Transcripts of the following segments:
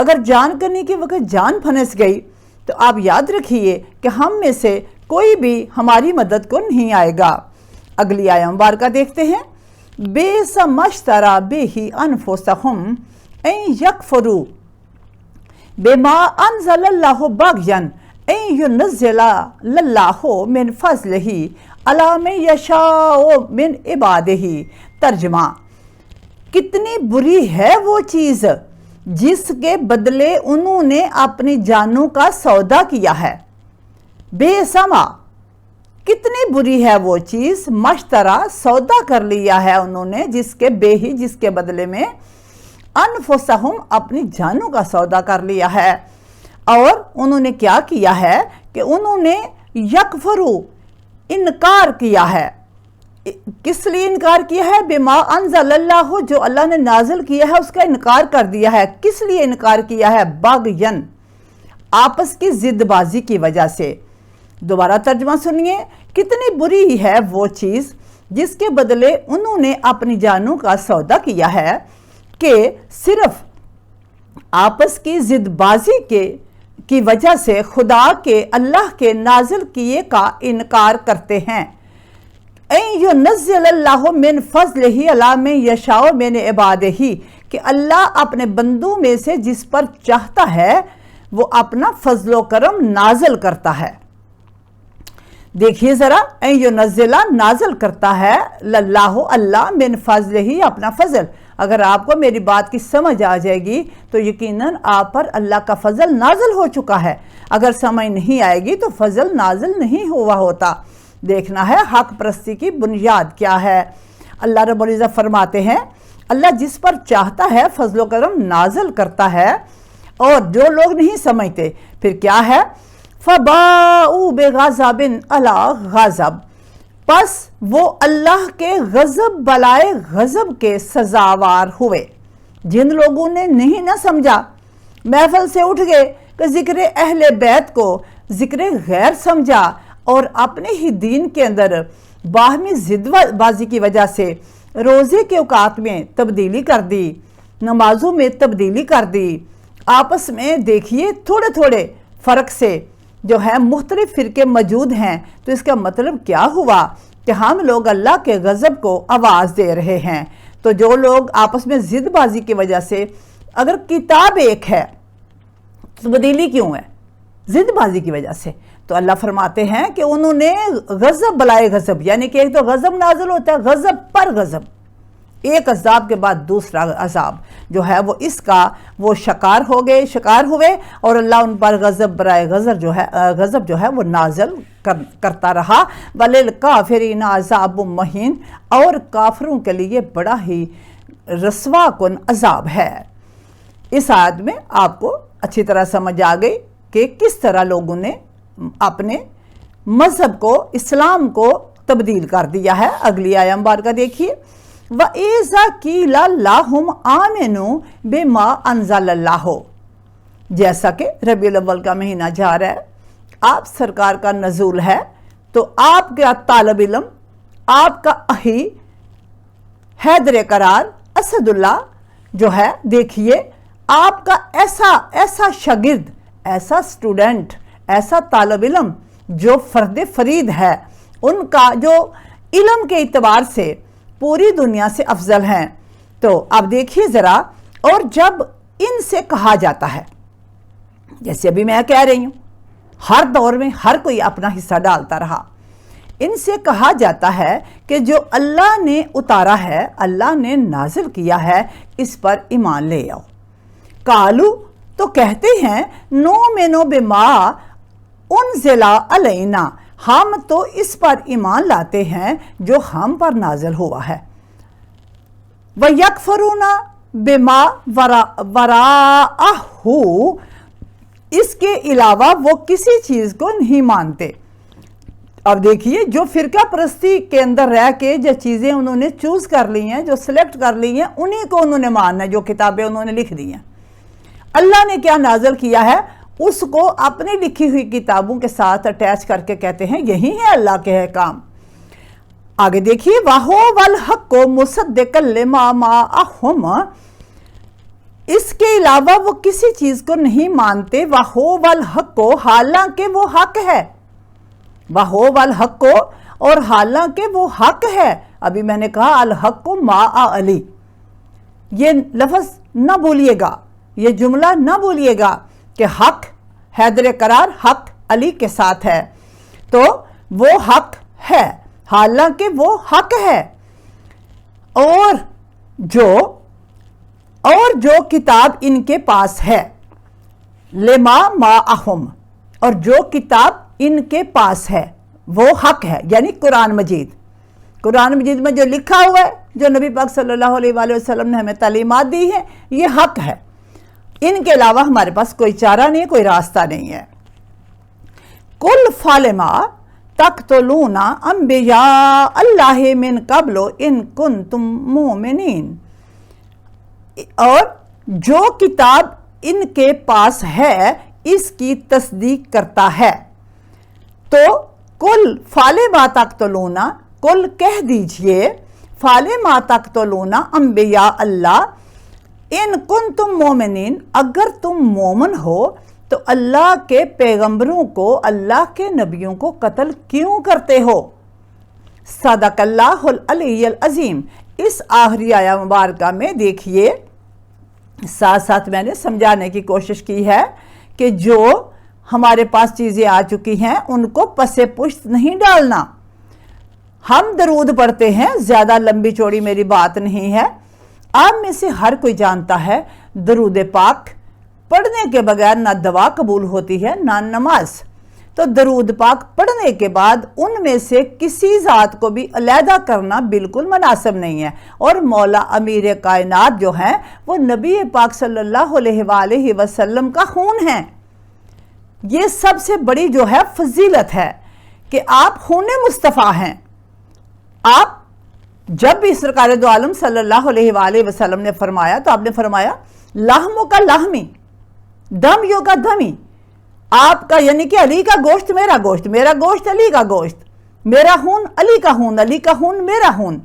اگر جان کرنے کے وقت جان پھنس گئی تو آپ یاد رکھیے کہ ہم میں سے کوئی بھی ہماری مدد کو نہیں آئے گا۔ اگلی آیت مبارکہ دیکھتے ہیں، بئس ما اشتری بہ انفسہم ان یکفروا بما انزل اللہ بغیا ان ینزل اللہ من فضلہ علی من یشاء من عبادہ۔ ترجمہ، کتنی بری ہے وہ چیز جس کے بدلے انہوں نے اپنی جانوں کا سودا کیا ہے۔ بے سما، کتنی بری ہے وہ چیز، مشترا، سودا کر لیا ہے انہوں نے، جس کے بدلے میں انفسہم، اپنی جانوں کا سودا کر لیا ہے۔ اور انہوں نے کیا کیا ہے کہ انہوں نے یکفرو، انکار کیا ہے۔ کس لیے انکار کیا ہے؟ بما انزل اللہ، جو اللہ نے نازل کیا ہے اس کا انکار کر دیا ہے۔ کس لیے انکار کیا ہے؟ بغین، آپس کی ضد بازی کی وجہ سے۔ دوبارہ ترجمہ سنیے، کتنی بری ہے وہ چیز جس کے بدلے انہوں نے اپنی جانوں کا سودا کیا ہے کہ صرف آپس کی ضد بازی کی وجہ سے خدا کے، اللہ کے نازل کیے کا انکار کرتے ہیں۔ این ینزل اللہ من فضلہ علی من یشاء من عبادہ، کہ اللہ اپنے بندوں میں سے جس پر چاہتا ہے وہ اپنا فضل و کرم نازل کرتا ہے۔ دیکھیے ذرا، این ینزل، نازل کرتا ہے، اللہ، اللہ، من فضلہ، اپنا فضل۔ اگر آپ کو میری بات کی سمجھ آ جائے گی تو یقیناً آپ پر اللہ کا فضل نازل ہو چکا ہے۔ اگر سمجھ نہیں آئے گی تو فضل نازل نہیں ہوا ہوتا۔ دیکھنا ہے حق پرستی کی بنیاد کیا ہے۔ اللہ رب العزت فرماتے ہیں، اللہ جس پر چاہتا ہے فضل و کرم نازل کرتا ہے، اور جو لوگ نہیں سمجھتے پھر کیا ہے؟ فَبَاءُوا بِغَضَبٍ عَلَىٰ غَضَب، پس وہ اللہ کے غضب بلائے غضب کے سزاوار ہوئے۔ جن لوگوں نے نہیں نہ سمجھا، محفل سے اٹھ گئے کہ ذکر اہل بیت کو ذکر غیر سمجھا، اور اپنے ہی دین کے اندر باہمی ضد بازی کی وجہ سے روزے کے اوقات میں تبدیلی کر دی، نمازوں میں تبدیلی کر دی، آپس میں دیکھیے تھوڑے تھوڑے فرق سے جو ہے مختلف فرقے موجود ہیں، تو اس کا مطلب کیا ہوا کہ ہم لوگ اللہ کے غضب کو آواز دے رہے ہیں۔ تو جو لوگ آپس میں ضد بازی کی وجہ سے، اگر کتاب ایک ہے تبدیلی کیوں ہے؟ ضد بازی کی وجہ سے۔ تو اللہ فرماتے ہیں کہ انہوں نے غضب بلائے غضب، یعنی کہ ایک تو غضب نازل ہوتا ہے، غضب پر غضب، ایک عذاب کے بعد دوسرا عذاب جو ہے وہ اس کا وہ شکار ہوئے، اور اللہ ان پر غضب برائے غضب جو ہے وہ نازل کرتا رہا۔ وَلِلْكَافِرِينَ عَذَابٌ مُّهِينٌ، اور کافروں کے لیے بڑا ہی رسوا کن عذاب ہے۔ اس آیت میں آپ کو اچھی طرح سمجھ آ گئی کہ کس طرح لوگوں نے اپنے مذہب کو، اسلام کو تبدیل کر دیا ہے۔ اگلی آیت مبارکہ دیکھیے، وَإِذَا قِيلَ لَهُمْ آمِنُوا بِمَا أَنزَلَ اللَّهُ، جیسا کہ ربیع الاول کا مہینہ جا رہا ہے، آپ سرکار کا نزول ہے، تو آپ کا طالب علم، آپ کا اہی حیدر قرار اسد اللہ جو ہے، دیکھیے آپ کا ایسا شاگرد، ایسا اسٹوڈنٹ، ایسا طالب علم جو فرد فرید ہے، ان کا جو علم کے اعتبار سے پوری دنیا سے افضل ہیں۔ تو اب دیکھیے ذرا، اور جب ان سے کہا جاتا ہے، جیسے ابھی میں کہہ رہی ہوں، ہر دور میں ہر کوئی اپنا حصہ ڈالتا رہا، ان سے کہا جاتا ہے کہ جو اللہ نے اتارا ہے، اللہ نے نازل کیا ہے، اس پر ایمان لے آؤ۔ قالو، تو کہتے ہیں، نؤمن بما انزل علینا، ہم تو اس پر ایمان لاتے ہیں جو ہم پر نازل ہوا ہے۔ وَيَكْفُرُونَ بِمَا وَرَاءَهُ، اس کے علاوہ وہ کسی چیز کو نہیں مانتے۔ اب دیکھیے، جو فرقہ پرستی کے اندر رہ کے جو چیزیں انہوں نے چوز کر لی ہیں، جو سلیکٹ کر لی ہیں، انہی کو انہوں نے ماننا ہے، جو کتابیں انہوں نے لکھ دی ہیں۔ اللہ نے کیا نازل کیا ہے، اس کو اپنی لکھی ہوئی کتابوں کے ساتھ اٹیچ کر کے کہتے ہیں یہی ہے اللہ کے احکام۔ آگے دیکھیے، وَهُوَ الْحَقُّ مُصَدِّقًا لِمَا مَعَهُمْ، اس کے علاوہ وہ کسی چیز کو نہیں مانتے، وَهُوَ الْحَقُّ، حالانکہ وہ حق ہے، وَهُوَ الْحَقُّ، اور حالانکہ وہ حق ہے۔ ابھی میں نے کہا الحق مع علی، یہ لفظ نہ بولیے گا، یہ جملہ نہ بولیے گا کہ حق حیدر قرار حق علی کے ساتھ ہے، تو وہ حق ہے، حالانکہ وہ حق ہے۔ اور جو کتاب ان کے پاس ہے، لما معہم، اور جو کتاب ان کے پاس ہے وہ حق ہے، یعنی قرآن مجید۔ قرآن مجید میں جو لکھا ہوا ہے، جو نبی پاک صلی اللہ علیہ وآلہ وسلم نے ہمیں تعلیمات دی ہیں، یہ حق ہے، ان کے علاوہ ہمارے پاس کوئی چارہ نہیں، کوئی راستہ نہیں ہے۔ کل فالما تقتلون انبیاء اللہ من قبل ان کنتم مومنین، اور جو کتاب ان کے پاس ہے اس کی تصدیق کرتا ہے، تو کل فالما تقتلون، کل کہہ دیجئے فالما تقتلون انبیاء اللہ ان کنتم مومنین، اگر تم مومن ہو تو اللہ کے پیغمبروں کو، اللہ کے نبیوں کو قتل کیوں کرتے ہو؟ صدق اللہ العلی العظیم۔ اس آخری آیہ مبارکہ میں دیکھیے، ساتھ ساتھ میں نے سمجھانے کی کوشش کی ہے کہ جو ہمارے پاس چیزیں آ چکی ہیں ان کو پس پشت نہیں ڈالنا۔ ہم درود پڑھتے ہیں، زیادہ لمبی چوڑی میری بات نہیں ہے، آپ میں سے ہر کوئی جانتا ہے درود پاک پڑھنے کے بغیر نہ دعا قبول ہوتی ہے نہ نماز، تو درود پاک پڑھنے کے بعد ان میں سے کسی ذات کو بھی علیحدہ کرنا بالکل مناسب نہیں ہے، اور مولا امیر کائنات جو ہیں وہ نبی پاک صلی اللہ علیہ وآلہ وسلم کا خون ہیں۔ یہ سب سے بڑی جو ہے فضیلت ہے کہ آپ خون مصطفیٰ ہیں۔ آپ جب بھی سرکار دو عالم صلی اللہ علیہ وآلہ وسلم نے فرمایا تو آپ نے فرمایا لحموں کا لحمی، دمیوں کا دمی، آپ کا یعنی کہ علی کا گوشت میرا گوشت، میرا گوشت علی کا گوشت، میرا خون علی کا خون، علی کا خون میرا خون۔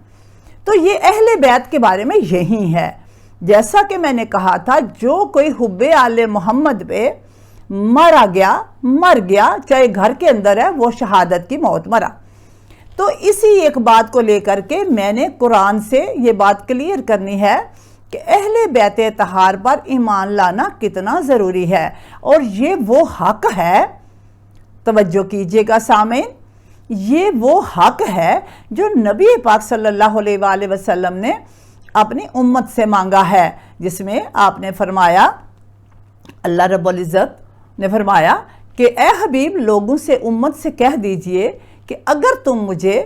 تو یہ اہل بیت کے بارے میں یہی ہے۔ جیسا کہ میں نے کہا تھا، جو کوئی حب آل محمد پہ مر گیا، چاہے گھر کے اندر ہے، وہ شہادت کی موت مرا۔ تو اسی ایک بات کو لے کر کے میں نے قرآن سے یہ بات کلیئر کرنی ہے کہ اہل بیت اطہار پر ایمان لانا کتنا ضروری ہے، اور یہ وہ حق ہے، توجہ کیجئے گا سامعین، یہ وہ حق ہے جو نبی پاک صلی اللہ علیہ وآلہ وسلم نے اپنی امت سے مانگا ہے، جس میں آپ نے فرمایا، اللہ رب العزت نے فرمایا کہ اے حبیب لوگوں سے، امت سے کہہ دیجئے کہ اگر تم مجھے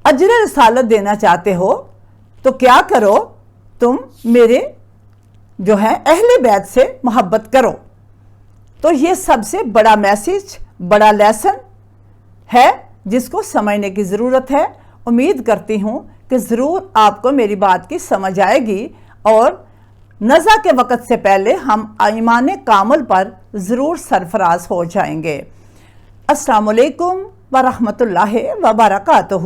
اجر رسالت دینا چاہتے ہو تو کیا کرو، تم میرے جو ہے اہل بیت سے محبت کرو۔ تو یہ سب سے بڑا میسج، بڑا لیسن ہے جس کو سمجھنے کی ضرورت ہے۔ امید کرتی ہوں کہ ضرور آپ کو میری بات کی سمجھ آئے گی، اور نزا کے وقت سے پہلے ہم ایمان کامل پر ضرور سرفراز ہو جائیں گے۔ السلام علیکم ورحمۃ اللہ وبرکاتہ۔